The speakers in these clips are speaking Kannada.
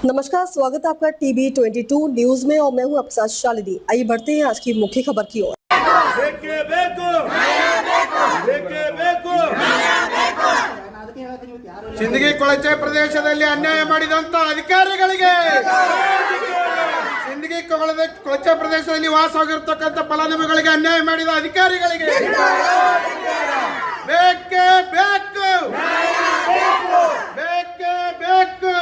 नमस्कार, स्वागत है आपका टीवी 22 न्यूज में और मैं हूं आपके साथ शालिनी। आइए बढ़ते हैं आज की मुख्य खबर की ओर। ಸಿಂದಗಿ ಕೊಳಚೆ ಪ್ರದೇಶದಲ್ಲಿ ಅನ್ಯಾಯ ಮಾಡಿದಂತ ಅಧಿಕಾರಿಗಳಿಗೆ, ಸಿಂದಗಿ ಕೊಳಚೆ ಪ್ರದೇಶದಲ್ಲಿ ವಾಸವಾಗಿರತಕ್ಕಂತ ಫಲಾನುಭವಿಗಳಿಗೆ ಅನ್ಯಾಯ ಮಾಡಿದ ಅಧಿಕಾರಿಗಳಿಗೆ ಬೇಕೇ ಬೇಕು, ಬೇಕೇ ಬೇಕು.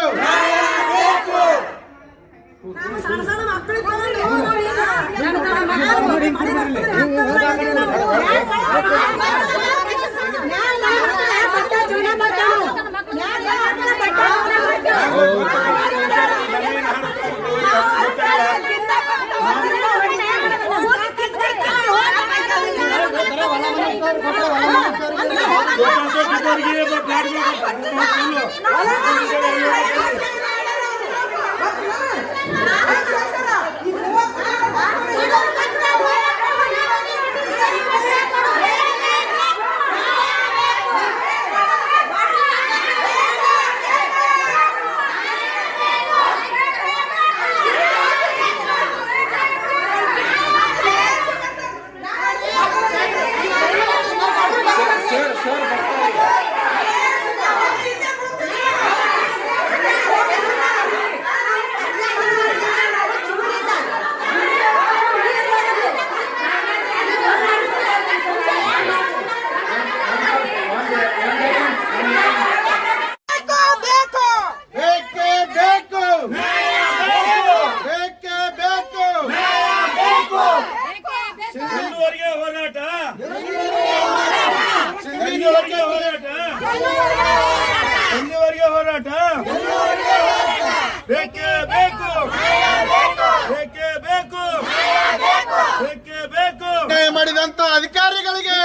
ಮಾಡಿದಂತ ಅಧಿಕಾರಿಗಳಿಗೆ,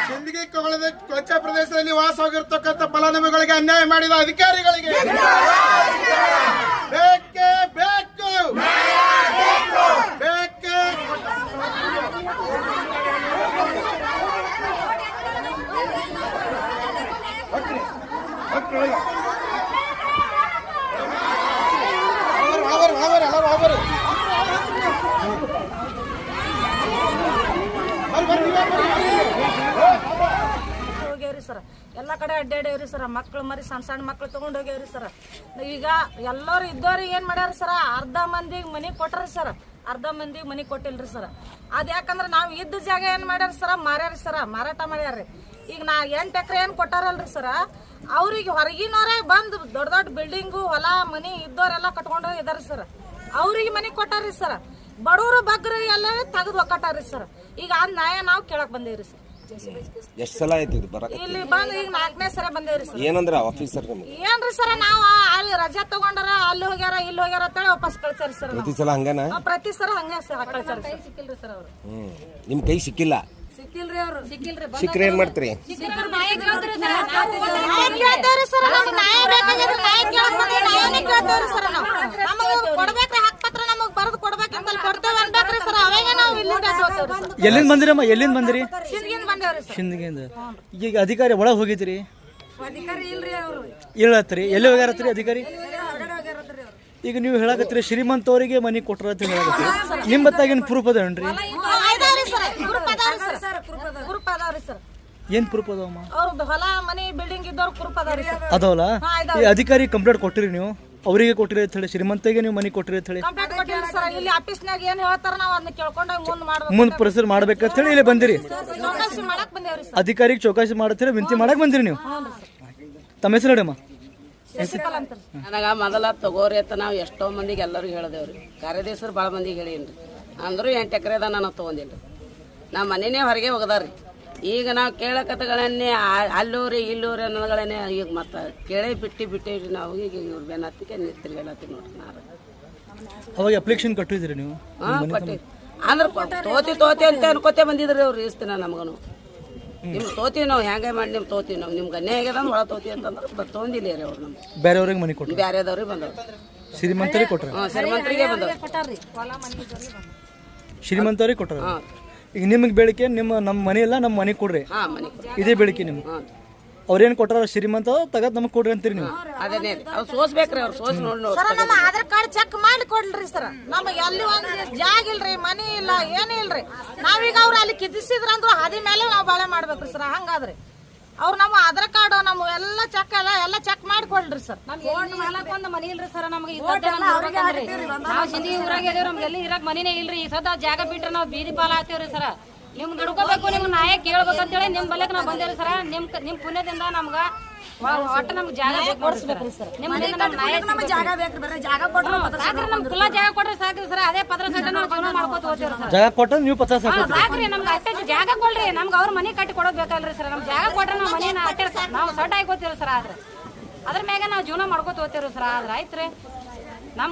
ಸಿಂದಗಿ ಕೊಳಚೆ ಪ್ರದೇಶದಲ್ಲಿ ವಾಸವಾಗಿರತಕ್ಕಂತ ಫಲಾನುಭವಿಗಳಿಗೆ ಅನ್ಯಾಯ ಮಾಡಿದ ಅಧಿಕಾರಿಗಳಿಗೆ ಬೇಕೇ ಬೇಕು, ಬೇಕೇ. ಹೋಗ್ಯಾವ್ರಿ ಸರ್, ಎಲ್ಲ ಕಡೆ ಅಡ್ಡಾಡ್ಯಾವ್ರಿ ಸರ್. ಮಕ್ಳು ಮರಿ ಸಣ್ಣ ಸಣ್ಣ ಮಕ್ಳು ತಗೊಂಡ್ ಹೋಗ್ಯಾವ್ರಿ ಸರ್. ಈಗ ಎಲ್ಲರೂ ಇದ್ದವ್ರಿಗೆ ಏನ್ ಮಾಡ್ಯಾರ ಸರ್, ಅರ್ಧ ಮಂದಿಗೆ ಮನಿ ಕೊಟ್ರಿ ಸರ್, ಅರ್ಧ ಮಂದಿಗೆ ಮನಿ ಕೊಟ್ಟಿಲ್ರಿ ಸರ್. ಅದ್ ಯಾಕಂದ್ರ ನಾವ್ ಇದ್ದ ಜಾಗ ಏನ್ ಮಾಡ್ಯಾರ ಸರ್, ಮಾರ್ಯಾರಿ ಸರ್, ಮಾರಾಟ ಮಾಡ್ಯಾರ್ರಿ. ಈಗ ನಾ 8 ಎಕರೆ ಏನ್ ಕೊಟ್ಟಾರಲ್ರಿ ಸರ್, ಅವ್ರಿಗೆ ಹೊರಗಿನವ್ರೆ ಬಂದ್ ದೊಡ್ಡ ದೊಡ್ಡ ಬಿಲ್ಡಿಂಗು ಹೊಲ ಮನಿ ಇದ್ದವ್ರೆಲ್ಲ ಕಟ್ಕೊಂಡು ಇದಾರೆ ಸರ್. ಅವ್ರಿಗೆ ಮನಿ ಕೊಟ್ಟಾರ್ರಿ ಸರ್. ಬಡವರು ಬಗ್ಗರು ಎಲ್ಲ ತೆಗೆದು ಒಕ್ಕಟ್ಟಾರ್ರಿ ಸರ್. ಈಗ ಆ ನ್ಯಾಯ ನಾವು ಕೇಳಕ್ ಬಂದೇವ್ರಿ ಸರ್. ಎಷ್ಟು ಸಲ ಆಯ್ತು ಇಲ್ಲಿ ಬಂದ್ ಈಗ 4ನೇ ಸಲ ಬಂದೇವ್ರಿ ಸರ್. ಏನಂದ್ರ ಆಫೀಸರ್ ಏನ್ರಿ ಸರ್, ನಾವು ಅಲ್ಲಿ ರಜಾ ತಗೊಂಡಾರ, ಅಲ್ಲಿ ಹೋಗ್ಯಾರ ಇಲ್ಲಿ ಹೋಗ್ಯಾರ ಅಂತೇಳಿ ವಾಪಸ್ ಕಳ್ಸಾರಿ ಸರ್. ಪ್ರತಿ ಸಲ ಹಂಗನ? ಪ್ರತಿ ಸಲ ಹಂಗ ಕಳ್ಸಾರಿ. ಸಿಕ್ಕಿಲ್ರಿ ಸರ್ ಅವ್ರು. ನಿಮ್ ಕೈ ಸಿಕ್ಕಿಲ್ಲ? ಸಿಕ್ಕಿಲ್ರಿ ಅವ್ರು. ಸಿಕ್ಕ್ರೆ ಏನ್ ಮಾಡ್ತೀರಿ? ಎಲ್ಲಿಂದ ಬಂದಿರಮ್ಮ? ಎಲ್ಲಿಂದ ಬಂದಿರಿ? ಸಿಂದಗಿಯಿಂದ. ಈಗ ಅಧಿಕಾರಿ ಒಳಗೆ ಹೋಗಿದ್ರಿ? ಹೇಳತ್ರಿ ಎಲ್ಲಿ ಹೋಗ್ಯಾರತ್ರಿ ಅಧಿಕಾರಿ? ಈಗ ನೀವು ಹೇಳಕತ್ರಿ ಶ್ರೀಮಂತವರಿಗೆ ಮನಿ ಕೊಟ್ರ ಅಂತ ಹೇಳಕತ್ರಿ. ನಿಮ್ಮ ಬತ್ತಾಗಿನ ಪ್ರೂಫ್ ಅದೇನ್ರಿ? ಏನ್ ಪ್ರೂಫ್ ಅದಾವಮ್ಮ? ಅದಾವಲ್ಲ. ಈ ಅಧಿಕಾರಿ ಕಂಪ್ಲೇಂಟ್ ಕೊಟ್ಟಿರಿ ನೀವು? ಅವರಿಗೆ ಕೊಟ್ಟಿರಿ ಅಂತ ಹೇಳಿ, ಶ್ರೀಮಂತಿಗೆ ನೀವು ಮನಿ ಕೊಟ್ಟಿರಿ ಅಂತ ಹೇಳಿ ಮುಂದ್ ಪ್ರೊಸೀಜರ್ ಮಾಡ್ಬೇಕಂತ ಹೇಳಿ ಇಲ್ಲಿ ಬಂದಿರಿ. ಅಧಿಕಾರಿಗೆ ಚೌಕಾಸಿ ಮಾಡತ್ತೀರಿ, ವಿನಂತಿ ಮಾಡಕ್ ಬಂದಿರಿ ನೀವು. ತಮ್ಮ ಹೆಸರು ಹೇಳಮ್ಮ. ನನಗ ಮೊದಲ ತಗೋರಿ ಅಂತ ನಾವು ಎಷ್ಟೋ ಮಂದಿಗೆ ಎಲ್ಲರಿಗೂ ಹೇಳಿದೇವ್ರಿ. ಕಾರ್ಯದರ್ಶರು ಭಾಳ ಮಂದಿಗೆ ಹೇಳೀನ್ರಿ. ಅಂದ್ರೂ 8 ಎಕರೆದ ನಾನು ತೊಗೊಂದಿಲ್ರಿ. ನಮ್ಮ ಮನೆನೇ ಹೊರಗೆ ಹೋಗದಾರ್ರಿ. ಈಗ ನಾವು ಕೇಳಕತ್ತಗಳನ್ನೇ ಅಲ್ಲೂರಿ ಇಲ್ಲೂರಿ ಅನ್ನೋಗಳನ್ನೇ ಈಗ ಮತ್ತೆ ಕೇಳೇ ಬಿಟ್ಟಿವ್ರಿ ನಾವು. ಈಗ ಇವ್ರ ಬೆನ್ನತ್ತಿಗೆ ತಿರ್ಗಾಡತ್ತೀವಿ ನೋಡ್ರಿ. ಅವಾಗ ಅಪ್ಲಿಕೇಶನ್ ಕಟ್ಟಿದ್ರಿ ನೀವು? ಕೊಟ್ಟಿವಿ. ಅಂದ್ರೆ ತೋತಿ ಅಂತ ಅನ್ಕೋತೇ ಬಂದಿದ್ರಿ ಅವ್ರು. ಇಸ್ತಿನ ನಮಗನು ನಿಮ್ಗೆ ತೋತೀವಿ ನಾವು, ಹೆಂಗೆ ಮಾಡಿ ನಿಮ್ಗೆ ತೋತೀವಿ ನಾವು. ನಿಮ್ಗೆ ಅನ್ಯಾಯ ಆಗ್ಯದ ಒಳ ತೋತೀವಿ ಅಂತಂದ್ರೆ ತೊಗೊಂದಿಲ್ಲ ರೀ ಅವ್ರು. ನಮ್ಗೆ ಬೇರೆಯವ್ರಿಗೆ ಮನೆ ಕೊಟ್ಟು ಬೇರೆದವ್ರಿಗೆ ಬಂದವ್ರು. ಶ್ರೀಮಂತರಿಗೆ ಕೊಟ್ರ? ಶ್ರೀಮಂತರಿಗೆ ಬಂದವ್ರು. ಶ್ರೀಮಂತರಿಗೆ ಕೊಟ್ರ. ಈಗ ನಿಮಗೆ ಬೇಡಿಕೆ ನಮ್ಮ ಮನೆ ಇಲ್ಲ, ನಮ್ಮ ಮನೆ ಕೊಡ್ರಿ, ಇದೇ ಬೇಡಿಕೆ ನಿಮ್ಗೆ. ಅವ್ರೇನು ಕೊಟ್ಟಾರ ಶ್ರೀಮಂತ ತಗದ್ ನಮಗೆ ಕೊಡ್ರಿ ಅಂತೀರಿ ನೀವು. ಅದೇನೇ ಅವ್ರು ಸೋಸ್ಬೇಕ್ರಿ, ಅವ್ರು ಸೋಸ್ ನೋಡಿ ಸರ ನಮ್ಮ ಆಧಾರ್ ಕಾರ್ಡ್ ಚೆಕ್ ಮಾಡಿ ಕೊಡ್ರಿ ಸರ್. ನಮಗೆ ಎಲ್ಲಿ ಒಂದು ಜಾಗ ಇಲ್ರಿ, ಮನಿ ಇಲ್ಲ, ಏನೂ ಇಲ್ರಿ. ನಾವೀಗ ಅವ್ರು ಅಲ್ಲಿ ಕಿದಿಸಿದ್ರ ಅಂದ್ರು ಹಾದಿ ಮೇಲೆ ನಾವು ಬಾಳೆ ಮಾಡ್ಬೇಕ್ರಿ ಸರ್. ಹಂಗಾದ್ರಿ ಅವ್ರು ನಮ್ಮ ಆಧಾರ್ ಕಾರ್ಡ್ ನಮ್ಮ ಎಲ್ಲ ಚೆಕ್ ಮಾಡಿ ಕೊಡ್ರಿ ಸರ್. ಒಂದು ಮನಿ ಇಲ್ರಿ ಸರ್ ನಮ್ಗೆ. ನಾವು ಸಿಂಧಿ ಊರಾಗ ಇದೀವಿ, ನಮ್ಗೆ ಎಲ್ಲಿ ಇರಾಕ್ ಮನಿನೇ ಇಲ್ರಿ. ಈ ಸದ ಜಾಗ ಬಿಟ್ರೆ ನಾವು ಬೀದಿ ಪಾಲ ಆಗ್ತೇವ್ರಿ ಸರ್. ನಿಮ್ಗೆ ನಡ್ಕೋಬೇಕು, ನಿಮ್ಗೆ ನ್ಯಾಯ ಕೇಳ್ಬೇಕಂತೇಳಿ ನಿಮ್ ಬಲ್ಯಕ್ ನಾವು ಬಂದೇವ್ರಿ ಸರ್. ನಿಮ್ ಪುಣ್ಯದಿಂದ ನಮ್ಗ ಒಟ್ಟ ನಮ್ಗೆ ಜಾಗ ಕೊಡಿಸ್ಬೇಕ್ರಿ ಸರ್. ಜಾಗ ಬೇಕ್ರಿ, ಬರೀ ಜಾಗ ಕೊಟ್ರೆ ನಮ್ ಕುಲ್ಲ ಜಾಗ ಕೊಟ್ರೆ ಸಾಕ್ರಿ ಸರ್. ಅದೇ ಪತ್ರ ಸಹಿತ ನಾವು ಜೀವನ ಮಾಡ್ಕೋತ ಹೋಗ್ತೇವ್ರಿ ಸರ್. ಜಾಗ ಕೊಟ್ಟ ನೀವು ಪತ್ರ ಸಾಕು ಸಾಕ್ರಿ, ನಮ್ಗೆ ಅಷ್ಟೇ ಜಾಗ ಕೊಡ್ರಿ. ನಮ್ಗೆ ಅವ್ರ ಮನಿ ಕಟ್ಟಿ ಕೊಡೋದ್ ಬೇಕಲ್ರಿ ಸರ್. ನಮ್ ಜಾಗ ಕೊಟ್ರೆ ನಾವು ಮನೇನ ಅಟ್ಟೆ ನಾವು ಸಡ್ ಆಗೋತೀವ್ರಿ ಸರ್. ಆದ್ರೆ ಅದ್ರ ಮ್ಯಾಗ ನಾವು ಜೀವನ ಮಾಡ್ಕೋತ ಹೋಗ್ತೇವ್ರಿ ಸರ್. ಆದ್ರೆ ಆಯ್ತ್ರಿ ನಮ್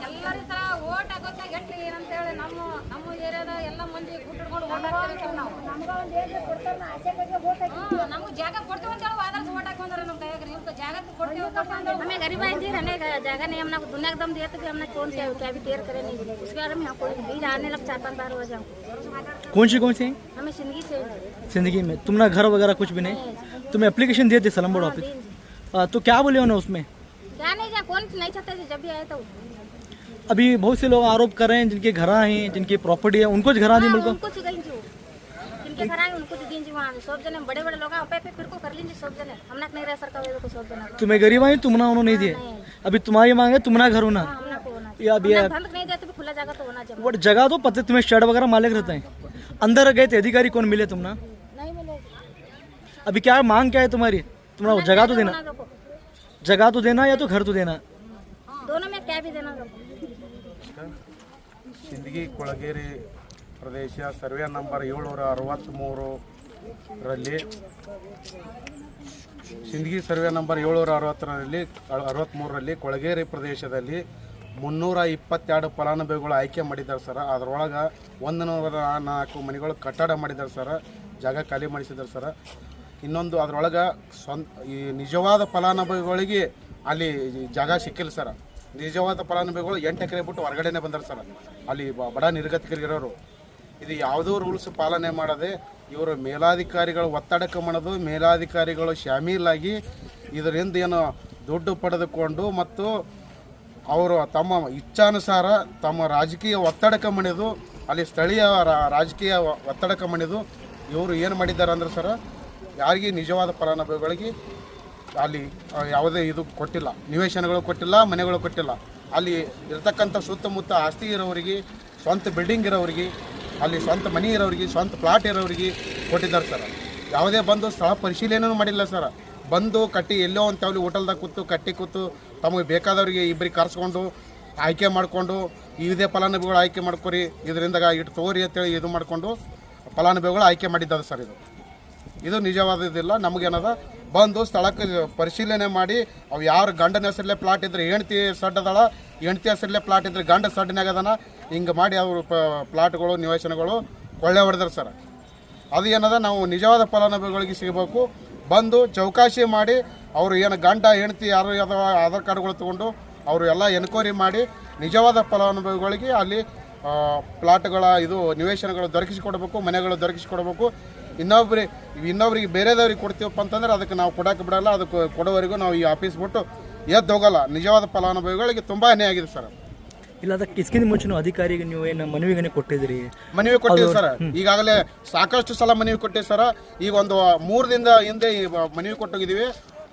ಎಲ್ಲರೂ ಸರ ಓಟ್ ಹಾಕೋದ್ನಾಗ ಎಟ್ರಿ ಏನಂತೇಳಿ ನಮ್ಮ ಏರಿಯಾದ ಎಲ್ಲ ಮಂದಿ ಗುಡ್ಡಿಡ್ಕೊಂಡು ಓಟ್ ಹಾಕ್ತಾರೆ ಸರ್. ನಾವು ನಮ್ಗೆ ಜಾಗ ಕೊಡ್ತೀವಿ ಅಂತೇಳಿ ಆದರ್ಶ ಓಟ್ ಹಾಕೊಂಡ್ರೆ ನಮ್ಮ ಕೈಯಾಗ ಇವ್ಕ ಜಾಗ ಕೊಡ್ತೀವಿ हमें गरीब आई थी रहने जगह नहीं, हमने दुनिया एकदम दिया तो हमने कौन क्या भी देर करे नहीं, उसके बारे में हमको बीज आने लग 4-5 बार हो जाऊँ. कौन सी हमें जिंदगी से जिंदगी में तुम्हारा घर वगैरह कुछ भी नहीं? तुम्हें एप्लीकेशन दिए थे सलम बोर्ड ऑफिस, तो क्या बोले उन्होंने उसमें? क्या नहीं जा कौन नहीं चाहते थे जब भी आए तो. अभी बहुत से लोग आरोप कर रहे हैं जिनके घर हैं, जिनकी प्रॉपर्टी है, उनको घर दी मुल्क उनको जिनके घर आए उनको दीजिए. वहाँ सब जने बड़े बड़े लोग पे फिर को कर लीजिए सब जने. हमने नहीं रह सरकार को सब जने. तुम्हें गरीब आई तुमना उन्होंने नहीं दिए. अभी तुम्हारी मांगे तुमना घर होना या अभी बंद नहीं देते भी खुला जगह तो होना चाहिए. वो जगह तो पता तुम्हें शेड वगैरह मालिक रहते हैं. अंदर गए थे अधिकारी कौन मिले तुमना? नहीं मिले. अभी क्या मांग क्या है तुम्हारी? तुम्हारा जगह तो देना, जगह तो देना या तो घर तो देना, दोनों में क्या भी देना. ಸಿಂದಗಿ ಕೊಳಗೇರಿ ಪ್ರದೇಶ ಸರ್ವೆ ನಂಬರ್ 763ರಲ್ಲಿ ಸಿಂದಗಿ ಸರ್ವೆ ನಂಬರ್ 763ರಲ್ಲಿ ಕೊಳಗೇರಿ ಪ್ರದೇಶದಲ್ಲಿ 322 ಫಲಾನುಭವಿಗಳು ಆಯ್ಕೆ ಮಾಡಿದ್ದಾರೆ ಸರ್. ಅದರೊಳಗೆ 104 ಮನೆಗಳು ಕಟ್ಟಡ ಮಾಡಿದ್ದಾರೆ ಸರ್, ಜಾಗ ಖಾಲಿ ಮಾಡಿಸಿದ್ದಾರೆ ಸರ್. ಇನ್ನೊಂದು ಅದರೊಳಗೆ ಈ ನಿಜವಾದ ಫಲಾನುಭವಿಗಳಿಗೆ ಅಲ್ಲಿ ಜಾಗ ಸಿಕ್ಕಿಲ್ಲ ಸರ್. ನಿಜವಾದ ಫಲಾನುಭವಿಗಳು 8 ಎಕರೆ ಬಿಟ್ಟು ಹೊರಗಡೆನೇ ಬಂದಾರೆ ಸರ್. ಅಲ್ಲಿ ಬಡ ನಿರ್ಗತಿಕರಿರೋರು ಇದು ಯಾವುದೋ ರೂಲ್ಸ್ ಪಾಲನೆ ಮಾಡದೆ ಇವರು ಮೇಲಾಧಿಕಾರಿಗಳು ಒತ್ತಡಕ್ಕೆ ಮಾಡೋದು, ಮೇಲಾಧಿಕಾರಿಗಳು ಶಾಮೀಲಾಗಿ ಇದರಿಂದ ಏನು ದುಡ್ಡು ಪಡೆದುಕೊಂಡು ಮತ್ತು ಅವರು ತಮ್ಮ ಇಚ್ಛಾನುಸಾರ ತಮ್ಮ ರಾಜಕೀಯ ಒತ್ತಡಕ್ಕೆ ಮಣಿದು ಅಲ್ಲಿ ಸ್ಥಳೀಯ ರಾಜಕೀಯ ಒತ್ತಡಕ್ಕೆ ಮಣಿದು ಇವರು ಏನು ಮಾಡಿದ್ದಾರೆ ಅಂದ್ರೆ ಸರ್, ಯಾರಿಗೆ ನಿಜವಾದ ಫಲಾನುಭವಿಗಳಿಗೆ ಅಲ್ಲಿ ಯಾವುದೇ ಇದು ಕೊಟ್ಟಿಲ್ಲ, ನಿವೇಶನಗಳು ಕೊಟ್ಟಿಲ್ಲ, ಮನೆಗಳು ಕೊಟ್ಟಿಲ್ಲ. ಅಲ್ಲಿ ಇರ್ತಕ್ಕಂಥ ಸುತ್ತಮುತ್ತ ಆಸ್ತಿ ಇರೋರಿಗೆ, ಸ್ವಂತ ಬಿಲ್ಡಿಂಗ್ ಇರೋರಿಗೆ, ಅಲ್ಲಿ ಸ್ವಂತ ಮನೆ ಇರೋರಿಗೆ, ಸ್ವಂತ ಪ್ಲಾಟ್ ಇರೋರಿಗೆ ಕೊಟ್ಟಿದ್ದಾರೆ ಸರ್. ಯಾವುದೇ ಬಂದು ಸ್ಥಳ ಪರಿಶೀಲನೆಯೂ ಮಾಡಿಲ್ಲ ಸರ್. ಬಂದು ಕಟ್ಟಿ ಎಲ್ಲೋ ಅಂತ ಅಲ್ಲಿ ಹೋಟೆಲ್ದಾಗ ಕೂತು ಕಟ್ಟಿ ಕೂತು ತಮಗೆ ಬೇಕಾದವರಿಗೆ ಇಬ್ಬರಿಗೆ ಕರೆಸ್ಕೊಂಡು ಆಯ್ಕೆ ಮಾಡಿಕೊಂಡು ಇದೇ ಫಲಾನುಭವಿಗಳು ಆಯ್ಕೆ ಮಾಡ್ಕೊರಿ, ಇದರಿಂದ ಇಟ್ಟು ತಗೋರಿ ಅಂತೇಳಿ ಇದು ಮಾಡಿಕೊಂಡು ಫಲಾನುಭವಿಗಳು ಆಯ್ಕೆ ಮಾಡಿದ್ದಾರೆ ಸರ್. ಇದು ನಿಜವಾದದಿಲ್ಲ. ನಮಗೇನದ ಬಂದು ಸ್ಥಳಕ್ಕೆ ಪರಿಶೀಲನೆ ಮಾಡಿ ಅವು ಯಾರು ಗಂಡನ ಹೆಸರಲ್ಲೇ ಪ್ಲಾಟ್ ಇದ್ರೆ ಹೆಂಡ್ತಿ ಸಡ್ ಅದಳ, ಹೆಂಡ್ತಿ ಹೆಸರಲ್ಲೇ ಪ್ಲಾಟ್ ಇದ್ರೆ ಗಂಡ ಸಡ್ನಾಗ ಅದನ, ಹಿಂಗೆ ಮಾಡಿ ಅವರು ಪ್ಲಾಟ್ಗಳು ನಿವೇಶನಗಳು ಕೊಳ್ಳೆ ಹೊಡೆದಾರೆ ಸರ್. ಅದು ಏನದ ನಾವು ನಿಜವಾದ ಫಲಾನುಭವಿಗಳಿಗೆ ಸಿಗಬೇಕು. ಬಂದು ಚೌಕಾಶಿ ಮಾಡಿ ಅವರು ಏನು ಗಂಡ ಹೆಂಡ್ತಿ ಯಾರು ಅಥವಾ ಆಧಾರ್ ಕಾರ್ಡ್ಗಳು ತೊಗೊಂಡು ಅವರು ಎಲ್ಲ ಎನ್ಕ್ವೈರಿ ಮಾಡಿ ನಿಜವಾದ ಫಲಾನುಭವಿಗಳಿಗೆ ಅಲ್ಲಿ ಪ್ಲಾಟ್ಗಳ ಇದು ನಿವೇಶನಗಳು ದೊರಕಿಸಿಕೊಡ್ಬೇಕು, ಮನೆಗಳು ದೊರಕಿಸಿಕೊಡ್ಬೇಕು. ಇನ್ನೊಬ್ರಿಗೆ ಬೇರೆದವ್ರಿಗೆ ಕೊಡ್ತೀವಪ್ಪ ಅಂತಂದ್ರೆ ಅದಕ್ಕೆ ನಾವು ಕೊಡೋಕೆ ಬಿಡಲ್ಲ. ಅದಕ್ಕೆ ಕೊಡೋವರೆಗೂ ನಾವು ಈ ಆಫೀಸ್ ಬಿಟ್ಟು ಎದ್ದು ಹೋಗಲ್ಲ. ನಿಜವಾದ ಫಲಾನುಭವಿಗಳಿಗೆ ತುಂಬ ಅನ್ಯಾಯ ಆಗಿದೆ ಸರ್. ಇಲ್ಲ ಅದಕ್ಕೆ ಇದಕ್ಕಿಂತ ಮುಂಚೆ ಅಧಿಕಾರಿಗೆ ನೀವು ಏನು ಮನವಿಗೆ ಕೊಟ್ಟಿದ್ರಿ? ಮನವಿ ಕೊಟ್ಟಿವಿ ಸರ್, ಈಗಾಗಲೇ ಸಾಕಷ್ಟು ಸಲ ಮನವಿ ಕೊಟ್ಟಿವಿ ಸರ್. ಈಗ ಒಂದು 3 ದಿನದ ಹಿಂದೆ ಮನವಿ ಕೊಟ್ಟೋಗಿದ್ದೀವಿ.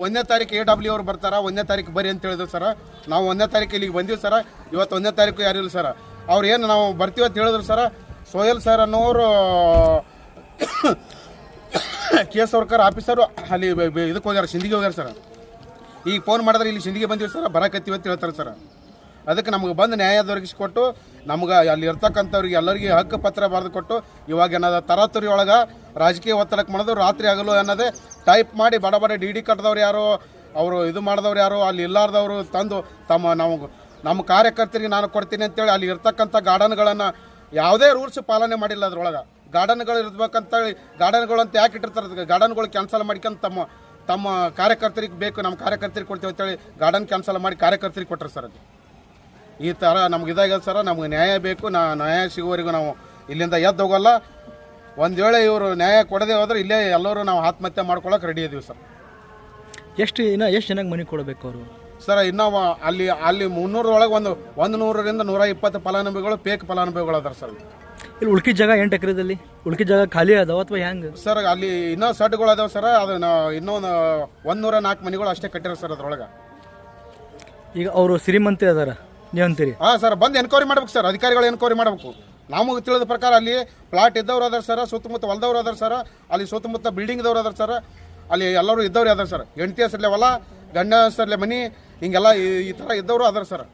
1ನೇ ತಾರೀಕು AW ಅವ್ರು ಬರ್ತಾರ, 1ನೇ ತಾರೀಕು ಬರ್ರಿ ಅಂತ ಹೇಳಿದ್ರು ಸರ್. ನಾವು 1ನೇ ತಾರೀಕು ಇಲ್ಲಿಗೆ ಬಂದೀವಿ ಸರ್. ಇವತ್ತು 1ನೇ ತಾರೀಕು ಯಾರು ಇಲ್ಲ ಸರ್. ಅವ್ರು ಏನು ನಾವು ಬರ್ತೀವಿ ಅಂತ ಹೇಳಿದ್ರು ಸರ್. ಸೋಯಲ್ ಸರ್ ಅನ್ನೋರು KS ಸರ್ಕಾರ ಆಫೀಸರು ಅಲ್ಲಿ ಇದಕ್ಕೆ ಹೋಗ್ಯಾರ, ಸಿಂಧಿಗೆ ಹೋಗ್ಯಾರ ಸರ್. ಈಗ ಫೋನ್ ಮಾಡಿದ್ರೆ ಇಲ್ಲಿ ಸಿಂಧಿಗೆ ಬಂದಿವಿ ಸರ್, ಬರಕತ್ತೀವಿ ಅಂತ ಹೇಳ್ತಾರೆ ಸರ್. ಅದಕ್ಕೆ ನಮಗೆ ಬಂದು ನ್ಯಾಯ ದೊರಕಿಸಿಕೊಟ್ಟು ನಮ್ಗೆ ಅಲ್ಲಿ ಇರ್ತಕ್ಕಂಥವ್ರಿಗೆ ಎಲ್ಲರಿಗೆ ಹಕ್ಕು ಪತ್ರ ಬರೆದು ಕೊಟ್ಟು ಇವಾಗ ಏನದ ತರಾತುರಿ ಒಳಗೆ ರಾಜಕೀಯ ಒತ್ತಡಕ್ಕೆ ಮಾಡೋದು ರಾತ್ರಿ ಆಗಲು ಅನ್ನೋದೇ ಟೈಪ್ ಮಾಡಿ ಬಡ ಬಡ DD ಕಟ್ಟಿದವ್ರು ಯಾರು, ಅವರು ಇದು ಮಾಡಿದವ್ರು ಯಾರು, ಅಲ್ಲಿ ಇಲ್ಲಾರ್ದವರು ತಂದು ನಮ್ಮ ಕಾರ್ಯಕರ್ತರಿಗೆ ನಾನು ಕೊಡ್ತೀನಿ ಅಂತೇಳಿ ಅಲ್ಲಿ ಇರ್ತಕ್ಕಂಥ ಗಾರ್ಡನ್ಗಳನ್ನು ಯಾವುದೇ ರೂಲ್ಸ್ ಪಾಲನೆ ಮಾಡಿಲ್ಲ. ಅದ್ರೊಳಗೆ ಗಾರ್ಡನ್ಗಳು ಇರ್ಬೇಕಂತೇಳಿ ಗಾರ್ಡನ್ಗಳು ಅಂತ ಯಾಕೆ ಇಟ್ಟಿರ್ತಾರೆ, ಗಾರ್ಡನ್ಗಳು ಕ್ಯಾನ್ಸಲ್ ಮಾಡ್ಕೊಂಡು ತಮ್ಮ ಕಾರ್ಯಕರ್ತರಿಗೆ ಬೇಕು, ನಮ್ಮ ಕಾರ್ಯಕರ್ತರಿಗೆ ಕೊಡ್ತೀವಿ ಅಂತೇಳಿ ಗಾರ್ಡನ್ ಕ್ಯಾನ್ಸಲ್ ಮಾಡಿ ಕಾರ್ಯಕರ್ತರಿಗೆ ಕೊಟ್ಟರು ಸರ್. ಅದು ಈ ಥರ ನಮ್ಗೆ ಇದಾಗಿದೆ ಸರ್. ನಮ್ಗೆ ನ್ಯಾಯ ಬೇಕು. ನ್ಯಾಯ ಸಿಗುವವರೆಗೂ ನಾವು ಇಲ್ಲಿಂದ ಎದ್ದು ಹೋಗಲ್ಲ. ಒಂದು ವೇಳೆ ಇವರು ನ್ಯಾಯ ಕೊಡದೆ ಹೋದ್ರೆ ಇಲ್ಲೇ ಎಲ್ಲರೂ ನಾವು ಆತ್ಮಹತ್ಯೆ ಮಾಡ್ಕೊಳಕ್ಕೆ ರೆಡಿ ಇದೀವಿ ಸರ್. ಎಷ್ಟು ಜನಕ್ಕೆ ಮನೆ ಕೊಡಬೇಕು ಅವರು? ಸರ್ ಇನ್ನೂ ಅಲ್ಲಿ 300 ಒಳಗೆ ಒಂದು 100ರಿಂದ 120 ಫಲಾನುಭವಿಗಳು ಫೇಕ್ ಫಲಾನುಭವಿಗಳು ಅದಾರ ಸರ್. ಇಲ್ಲಿ ಉಳ್ಕಿದ ಜಾಗ 8 ಎಕರೆದಲ್ಲಿ ಉಳ್ಕಿದ ಜಾಗ ಖಾಲಿ ಅದಾವ ಅಥವಾ ಹೆಂಗೆ ಸರ್? ಅಲ್ಲಿ ಇನ್ನೂ ಸಡ್ಗಳು ಅದಾವೆ ಸರ್. ಅದನ್ನ ಇನ್ನೊಂದು 104 ಮನೆಗಳು ಅಷ್ಟೇ ಕಟ್ಟಿರೋ ಸರ್ ಅದ್ರೊಳಗೆ. ಈಗ ಅವರು ಶ್ರೀಮಂತ ಅದಾರ ನೀವು ಅಂತೀರಿ? ಹಾಂ ಸರ್, ಬಂದು ಎನ್ಕ್ವೈರಿ ಮಾಡ್ಬೇಕು ಸರ್, ಅಧಿಕಾರಿಗಳು ಎನ್ಕ್ವೈರಿ ಮಾಡಬೇಕು. ನಮಗೆ ತಿಳಿದ ಪ್ರಕಾರ ಅಲ್ಲಿ ಪ್ಲಾಟ್ ಇದ್ದವ್ರು ಅದಾರ ಸರ್, ಸುತ್ತಮುತ್ತ ಹೊಲದವ್ರು ಅದಾರ ಸರ್, ಅಲ್ಲಿ ಸುತ್ತಮುತ್ತ ಬಿಲ್ಡಿಂಗ್ದವ್ರು ಅದಾರ ಸರ್, ಅಲ್ಲಿ ಎಲ್ಲರೂ ಇದ್ದವ್ರು ಅದಾರ ಸರ್. ಹೆಂಡತಿ ಹೆಸರಲ್ಲೇ ಹೊಲ, ಗಂಡ ಹೆಸರಲ್ಲೇ ಮನಿ, ಹಿಂಗೆಲ್ಲ ಈ ಥರ ಇದ್ದವರು ಅದಾರ ಸರ್.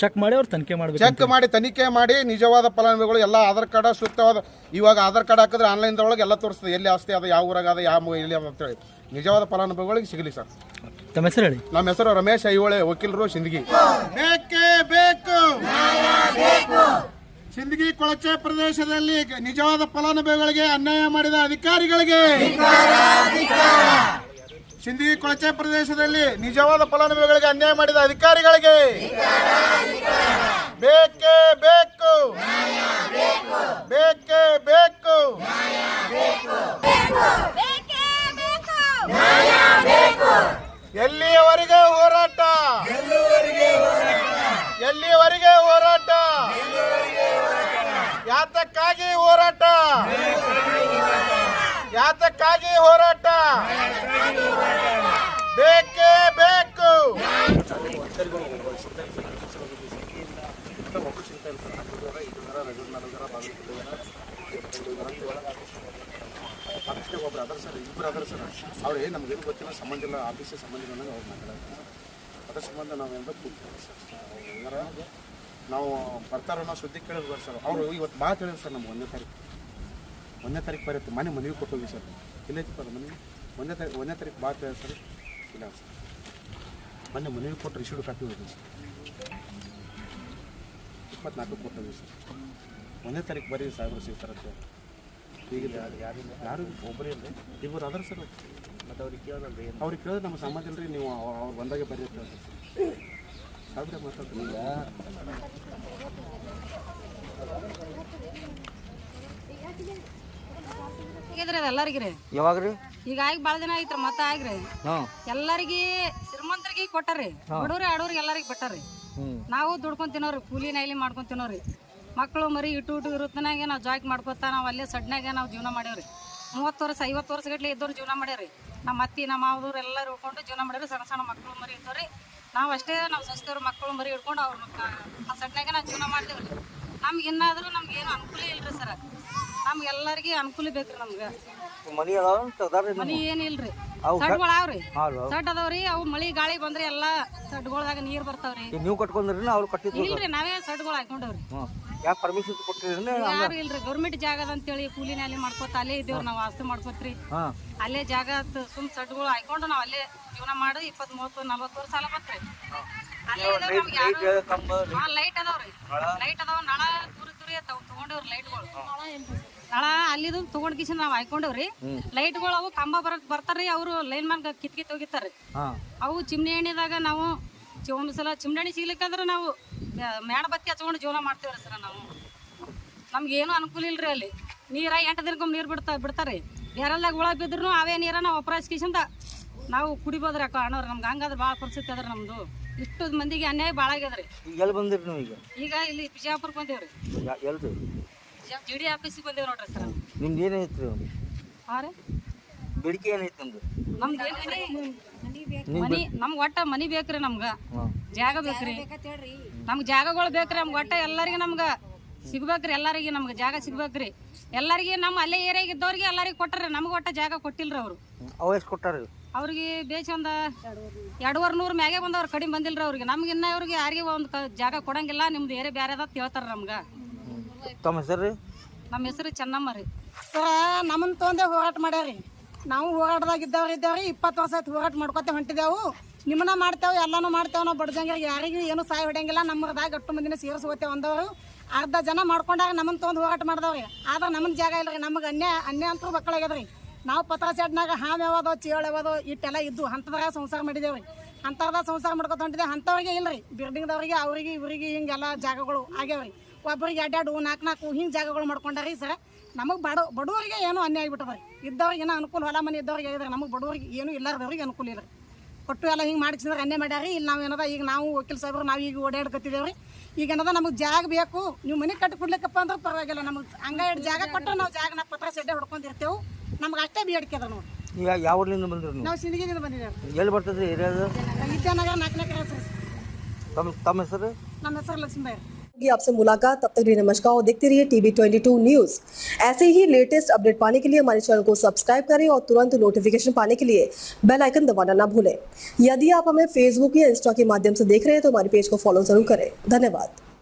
ಚೆಕ್ ಮಾಡಿ ಅವ್ರು ತನಿಖೆ ಮಾಡಬೇಕು. ಚೆಕ್ ಮಾಡಿ ತನಿಖೆ ಮಾಡಿ ನಿಜವಾದ ಫಲಾನುಭವಿಗಳು ಎಲ್ಲ ಆಧಾರ್ ಕಾರ್ಡ್ ಸೂಕ್ತವಾದ, ಇವಾಗ ಆಧಾರ್ ಕಾರ್ಡ್ ಹಾಕಿದ್ರೆ ಆನ್ಲೈನ್ದೊಳಗೆ ಎಲ್ಲ ತೋರಿಸ್ತದೆ ಎಲ್ಲಿ ಆಸ್ತಿ ಅದ, ಯಾವ ಊರಾಗ ಅದ, ಯಾವ ಎಲ್ಲಿ ಅದ ಅಂತೇಳಿ. ನಿಜವಾದ ಫಲಾನುಭವಿಗಳಿಗೆ ಸಿಗಲಿ ಸರ್. ತಮ್ಮ ಹೆಸರು ಹೇಳಿ. ನಮ್ಮ ಹೆಸರು ರಮೇಶ್ ಐಹೊಳೆ, ವಕೀಲರು, ಸಿಂದಗಿ. ಬೇಕೇ ಬೇಕು ಸಿಂದಗಿ ಕೊಳಚೆ ಪ್ರದೇಶದಲ್ಲಿ ನಿಜವಾದ ಫಲಾನುಭವಿಗಳಿಗೆ ಅನ್ಯಾಯ ಮಾಡಿದ ಅಧಿಕಾರಿಗಳಿಗೆ, ಸಿಂದಗಿ ಕೊಳಚೆ ಪ್ರದೇಶದಲ್ಲಿ ನಿಜವಾದ ಫಲಾನುಭವಿಗಳಿಗೆ ಅನ್ಯಾಯ ಮಾಡಿದ ಅಧಿಕಾರಿಗಳಿಗೆ ಬೇಕೇ ಬೇಕು, ಬೇಕೇ ಬೇಕು. ಎಲ್ಲಿಯವರೆಗೆ ಹೋರಾಟ? ಎಲ್ಲಿಯವರೆಗೆ ಹೋರಾಟ? ಯಾತಕ್ಕಾಗಿ ಹೋರಾಟ? ಯಾತಕ್ಕಾಗಿ ಹೋರಾಟ? ಬೇಕೇ ಬೇಕು. ಒಬ್ರು ಅದರ ಸರ್, ಇಬ್ಬರು ಅದರ ಸರ್. ಅವ್ರು ನಮ್ಗೇನು ಗೊತ್ತಿಲ್ಲ, ಸಂಬಂಧ ಇಲ್ಲ, ಆಫೀಸಿಗೆ ಸಂಬಂಧ ಇಲ್ಲ, ಅವ್ರು ಮಾತಾಡ್ತಾರೆ. ಅದ್ರ ಸಂಬಂಧ ನಾವೆಲ್ಲ ಕೂಗ್ತೀವಿ ಸರ್. ಹಂಗಾರೆ ನಾವು ಬರ್ತಾರೋ ನಾವು ಸುದ್ದಿ ಕೇಳಿದ್ವಿ ಸರ್. ಅವರು ಇವತ್ತು ಬಾ ಹೇಳಿದ್ರು ಸರ್. ನಮ್ಗೆ 1ನೇ ತಾರೀಕು ಬರುತ್ತೆ. ಮನೆಗೆ ಕೊಟ್ಟೋಗಿ ಸರ್. ಇಲ್ಲೈತಿ ಸರ್ ಮನೆ 1ನೇ ತಾರೀಕು ಬಾ ಹೇಳಿ ಸರ್. ಇಲ್ಲ ಸರ್, ಮನೆಗೆ ಕೊಟ್ಟು ರಿಸೀವ್ಡ್ ಕಾಪಿ ಹೋಗಿ ಸರ್. 24 ಕೊಟ್ಟೋಗಿ ಸರ್. 1ನೇ ತಾರೀಕು ಬರ್ರಿ ಸಾಹೇಬ್ರು ಸಿಗ್ತಾರಂತೆ. ಈಗ ಯಾರು ಒಬ್ಬರೇ ಇರಲಿ, ಇಬ್ಬರು ಅದರ ಸರ್. ಮತ್ತು ಅವ್ರಿಗೆ ಕೇಳಿದ್ರೆ ನಮ್ಮ ಸಂಬಂಧ ಇಲ್ರಿ, ನೀವು ಅವ್ರು ಬಂದಾಗೆ ಬರ್ರಿ ಅಂತ ಹೇಳ್ತಾರೆ ಸರ್. ಸಾಹೇಬ್ರೆ ಮಾತಾಡ್ತೀನಿ. ಎಲ್ಲರಿಗ್ರಿ ಯಾವಾಗ್ರಿ? ಈಗ ಆಗಿ ಭಾಳ ದಿನ ಐತ್ರಿ, ಮತ್ತೆ ಆಗ್ರಿ ಎಲ್ಲರಿಗೆ ಶ್ರೀಮಂತರಿಗೆ ಕೊಟ್ಟಾರಿ, ಬಡವ್ರಿ ಆಡೋರಿಗೆ ಎಲ್ಲರಿಗೆ ಬಿಟ್ಟಾರಿ. ನಾವು ದುಡ್ಕೊಂಡ್ ತಿನ್ನೋರಿ, ಕೂಲಿ ನೈಲಿ ಮಾಡ್ಕೊಂಡ್ ತಿನ್ನೋರಿ. ಮಕ್ಕಳು ಮರಿ ಇಟ್ಟು ಇರುತ್ತನಾಗೆ ನಾವು ಜಾಕ್ ಮಾಡ್ಕೊತಾ ನಾವು ಅಲ್ಲೇ ಸಡ್ನಾಗೆ ನಾವು ಜೀವನ ಮಾಡ್ಯಾವ್ರಿ. 30 ವರ್ಷ 50 ವರ್ಷ ಗಟ್ಲೆ ಇದ್ದವ್ರು ಜೀವನ ಮಾಡ್ಯಾರಿ. ನಮ್ಮ ಅತ್ತಿ ನಮ್ಮ ಮಾವದವ್ರು ಎಲ್ಲರೂ ಹಿಡ್ಕೊಂಡು ಜೀವನ ಮಾಡ್ಯಾರಿ. ಸಣ್ಣ ಮಕ್ಕಳು ಮರಿ ಇದ್ದವ್ರಿ. ನಾವು ಅಷ್ಟೇ ನಾವು ಸಸ್ತಿಯವ್ರು ಮಕ್ಕಳು ಮರಿ ಹಿಡ್ಕೊಂಡು ಅವ್ರ ಆ ಸಡ್ನಾಗೆ ನಾವು ಜೀವನ ಮಾಡ್ತೇವ್ರಿ. ನಮ್ಗೆ ಇನ್ನಾದ್ರೂ ನಮ್ಗೆ ಏನು ಅನುಕೂಲ ಇಲ್ರಿ ಸರ್. ನಮ್ಗೆಲ್ಲರಿಗೆ ಅನುಕೂಲ ಬೇಕ್ರಿ. ನಮ್ಗೆ ಮನಿ ಏನಿಲ್ರಿ, ಸಡ್ಗಳು ಅವ್ರಿ, ಸಡ್ ಅದಾವ್ರಿ. ಅವು ಮಳಿ ಗಾಳಿ ಬಂದ್ರೆ ಎಲ್ಲ ಸಡ್ಗೊಳದಾಗ ನೀರ್ ಬರ್ತಾವ್ರಿ. ನೀವು ಕಟ್ಕೊಂಡ್ರಿ ಅವ್ರು ಕಟ್ಟಿದ್ರು? ಇಲ್ರಿ, ನಾವೇ ಸಡ್ಗಳು ಹಾಕೊಂಡವ್ರಿ. ಯಾಕೆ ಪರ್ಮಿಷನ್ ಕೊಟ್ಟಿರಿ? ಯಾರು ಇಲ್ರಿ, ಗೌರ್ಮೆಂಟ್ ಜಾಗದ ಅಂತೇಳಿ ಕೂಲಿನಲ್ಲಿ ಮಾಡ್ಕೊತ ಅಲ್ಲೇ ಇದ್ದೇವ್ರಿ. ನಾವು ಆಸ್ತಿ ಮಾಡ್ಕೊತ್ರಿ ಅಲ್ಲೇ ಜಾಗ ಸುಮ್ ಸಡ್ಗಳು ಹಾಕೊಂಡು ನಾವು ಅಲ್ಲೇ ಜೀವನ ಮಾಡಿ 20, 30, 40 ವರ್ಷ ಸಾಲ ಬತ್ರಿ. ಲೈಟ್ ಅದಾವ್ರಿ, ಲೈಟ್ ಅದಾವ. ನಳ ತುರಿ ತಗೊಂಡೇವ್ರಿ ಲೈಟ್ಗಳು. ನಳ ಅಲ್ಲಿದು ತಗೊಂಡ್ ಕಿಶನ್ ನಾವ್ ಹಾಕೊಂಡವ್ರಿ. ಲೈಟ್ಗಳು ಅವು ಕಂಬ ಬರ್ತಾರ್ರಿ, ಅವ್ರು ಲೈನ್ ಮ್ಯಾನ್ ಕಿತ್ಕಿತ್ ಹೋಗಿರ್ತಾರ್ರಿ. ಅವು ಚಿಮ್ನಿ ಎಣ್ಣಿದಾಗ ನಾವು ಒಂದು ಸಲ ಚಿಮ್ನಿ ಎಣ್ಣೆ ಸಿಗ್ಲಿಕ್ಕಂದ್ರೆ ನಾವು ಮೇಣ ಬತ್ತಿ ಹಚ್ಕೊಂಡು ಜೀವನ ಮಾಡ್ತೇವ್ರಿ ಸರ್. ನಾವು ನಮ್ಗೆ ಏನು ಅನುಕೂಲ ಇಲ್ರಿ. ಅಲ್ಲಿ ನೀರ 8 ದಿನಕ್ಕೊಮ್ಮೆ ನೀರು ಬಿಡ್ತಾರ್ರಿ. ಬೇರೆಲ್ದಾಗ ಹುಳ ಬಿದ್ರು ಅವೇ ನೀರ ನಾವು ಅಪರಾಯಿಸ್ಕಿಸಿಂದ ನಾವು ಕುಡಿಬೋದ್ರಿ. ಅಕ್ಕ ಅಣ್ಣವ್ರಿ, ನಮ್ಗೆ ಹಂಗಾದ್ರೆ ಭಾಳ ಪರಿಸ್ಥಿತಿ ಅದ್ರಿ ನಮ್ದು. ಇಷ್ಟು ಮಂದಿಗೆ ಅನ್ಯಾಯ ಭಾಳ ಆಗ್ಯದ್ರಿ. ಎಲ್ಲಿ ಬಂದಿರಿ ನೀವು ಈಗ? ಈಗ ಇಲ್ಲಿ ಬಿಜಾಪುರಕ್ಕೆ ಬಂದೇವ್ರಿ. ಎಲ್ರಿ? ಜಿಡಿ ಆಫೀಸಿಗೆ ಬಂದೇವ್ ನೋಡ್ರಿ ಸರ್. ನಿಮ್ದು ಏನೈತ್ರಿ? ಹಾಂ ರೀ, ಬೇಡಿಕೆ ಏನೈತಿ ನಮ್ದು? ಮನಿ ನಮ್ಗೆ ಒಟ್ಟ ಮನಿ ಬೇಕ್ರಿ. ನಮ್ಗೆ ಜಾಗ ಬೇಕ್ರಿ. ನಮ್ಗೆ ಜಾಗಗಳು ಬೇಕ್ರಿ. ನಮ್ಗೆ ಒಟ್ಟ ಎಲ್ಲರಿಗೆ ನಮ್ಗೆ ಸಿಗ್ಬೇಕ್ರಿ. ಎಲ್ಲರಿಗೆ ನಮ್ಗೆ ಜಾಗ ಸಿಗ್ಬೇಕ್ರಿ. ಎಲ್ಲರಿಗೆ ನಮ್ಮ ಅಲ್ಲೇ ಏರಿಯಾಗ ಇದ್ದವ್ರಿಗೆ ಎಲ್ಲರಿಗೆ ಕೊಟ್ಟಾರ. ನಮ್ಗೆ ಒಟ್ಟ ಜಾಗ ಕೊಟ್ಟಿಲ್ರಿ ಅವರು. ಅವ ಎಷ್ಟು ಕೊಟ್ಟಾರ? ಅವ್ರಿಗೆ ಬೇಸ್ ಒಂದು 200 ಮ್ಯಾಗೆ ಬಂದವ್ರು, ಕಡಿಮೆ ಬಂದಿಲ್ರಿ ಅವ್ರಿಗೆ. ನಮ್ಗೆ ಇನ್ನ ಅವ್ರಿಗೆ ಯಾರಿಗೆ ಒಂದು ಜಾಗ ಕೊಡಂಗಿಲ್ಲ, ನಿಮ್ದು ಏರಿಯಾ ಬೇರೆ ಅದ ಹೇಳ್ತಾರ ನಮ್ಗೆ. ತಮ್ಮ ಹೆಸರು? ನಮ್ಮ ಹೆಸರು ಚೆನ್ನಮ್ಮ ರೀ. ಸರ ನಮ್ಮನ್ನ ತೊಂದೇ ಹೋರಾಟ ಮಾಡ್ಯಾರಿ. ನಾವು ಹೋರಾಟದಾಗ ಇದ್ದೇವ್ರಿ. 20 ವರ್ಷ ಆಯ್ತು ಹೋರಾಟ ಮಾಡ್ಕೊತ ಹೊಂಟಿದೆವು. ನಿಮ್ಮನ್ನ ಮಾಡ್ತೇವೆ, ಎಲ್ಲನೂ ಮಾಡ್ತೇವೆ. ನಾವು ಬಡ್ಜಂಗಿಗೆ ಯಾರಿಗೂ ಏನು ಸಹಾಯ ಹೊಡೆಯಂಗಿಲ್ಲ. ನಮ್ಮದಾಗ ಅಟ್ಟು ಮಂದಿನ ಸೇರಿಸ್ಕೋತೇವೆ ಅಂದವರು. ಅರ್ಧ ಜನ ಮಾಡ್ಕೊಂಡಾಗ ನಮ್ಮನ್ನ ತೊಂದು ಹೋರಾಟ ಮಾಡಿದವ್ರಿ. ಆದ್ರೆ ನಮ್ಮನ್ನ ಜಾಗ ಇಲ್ರಿ. ನಮಗೆ ಅನ್ಯ ಅಂತೂ ಮಕ್ಕಳಾಗ್ಯದ್ರಿ. ನಾವು ಪತ್ರ ಸೆಡ್ನಾಗ ಹಾಮ್ ಯಾವದೋ ಚೇಳು ಯಾವದೋ ಇಟ್ಟೆಲ್ಲ ಇದ್ದು ಅಂಥದ್ರಾಗ ಸಂಸಾರ ಮಾಡಿದೇವ್ರಿ. ಅಂಥದ್ರಾಗ ಸಂಸಾರ ಮಾಡ್ಕೊತ ಹೊಂಟಿದ್ದೇವೆ. ಅಂಥವ್ರಿಗೆ ಇಲ್ರಿ, ಬಿಲ್ಡಿಂಗ್ದವ್ರಿಗೆ ಅವ್ರಿಗೆ ಇವ್ರಿಗೆ ಹಿಂಗೆಲ್ಲ ಜಾಗಗಳು ಆಗ್ಯಾವ್ರಿ. ಒಬ್ಬರಿಗೆ 2-2, 4-4 ಹಿಂಗೆ ಜಾಗಗಳು ಮಾಡ್ಕೊಂಡಾರಿ ಸರ್. ನಮಗೆ ಬಡವರಿಗೆ ಏನೋ ಅನ್ಯಾಯ ಆಗಿಬಿಟ್ಟದ ರೀ. ಇದ್ದವ್ರಿಗೆ ಏನೋ ಅನುಕೂಲ, ಹೊಲ ಮನೆ ಇದ್ದವ್ರಿಗೆ ಆಗಿದ್ರೆ ನಮಗೆ ಬಡವರಿಗೆ ಏನೂ ಇಲ್ಲಾರ್ದವ್ರಿಗೆ ಅನುಕೂಲ ಇಲ್ಲ ರೀ. ಕೊಟ್ಟು ಎಲ್ಲ ಹಿಂಗೆ ಮಾಡಿಸಿದ್ರೆ ಅನ್ಯಾಯ ಮಾಡ್ಯಾರಿ. ಇಲ್ಲಿ ನಾವು ಏನದ ಈಗ ನಾವು ವಕೀಲ ಸಾಹೇಬ್ರು ನಾವು ಈಗ ಓಡಾಡ್ಕತ್ತಿದ್ದೇವೆ ರೀ. ಈಗ ಏನದ ನಮಗೆ ಜಾಗ ಬೇಕು, ನೀವು ಮನೆ ಕಟ್ಟಿ ಕೊಡ್ಲಿಕ್ಕಪ್ಪ ಅಂದ್ರೆ ಪರವಾಗಿಲ್ಲ, ನಮಗೆ ಹಂಗ ಎರಡು ಜಾಗ ಕೊಟ್ಟರೆ ನಾವು ಜಾಗ ನಾವು ಪತ್ರ ಸೆಡ್ಡೆ ಹೊಡ್ಕೊಂಡಿರ್ತೇವೆ. ನಮ್ಗೆ ಅಷ್ಟೇ ಬೇಡಿಕೆ ಅದ ನೋಡಿ. ಈಗ ಯಾವ ಊರ್ಲಿಂದ ಬಂದ್ರಿ ನೀವು? ನಾವು ಸಿಂದಗಿಯಿಂದ ಬಂದಿದ್ದೇವೆ. ಎಲ್ಲಿ ಬರ್ತದ್ರಿ ಏರಿಯಾದ? ವಿದ್ಯಾನಗರ 4ನೇ ಕ್ರಾಸ್ ರೀ. ತಮ್ಮ ಹೆಸರು? ನಮ್ಮ ಹೆಸರು ಲಕ್ಷ್ಮೀಬಾಯಿ. आपसे मुलाकात, तब तक लिए नमस्कार और देखते रहिए TB22 न्यूज। ऐसे ही लेटेस्ट अपडेट पाने के लिए हमारे चैनल को सब्सक्राइब करें और तुरंत नोटिफिकेशन पाने के लिए बेल आइकन दबाना ना भूलें। यदि आप हमें फेसबुक या इंस्टा के माध्यम से देख रहे हैं तो हमारे पेज को फॉलो जरूर करें। धन्यवाद।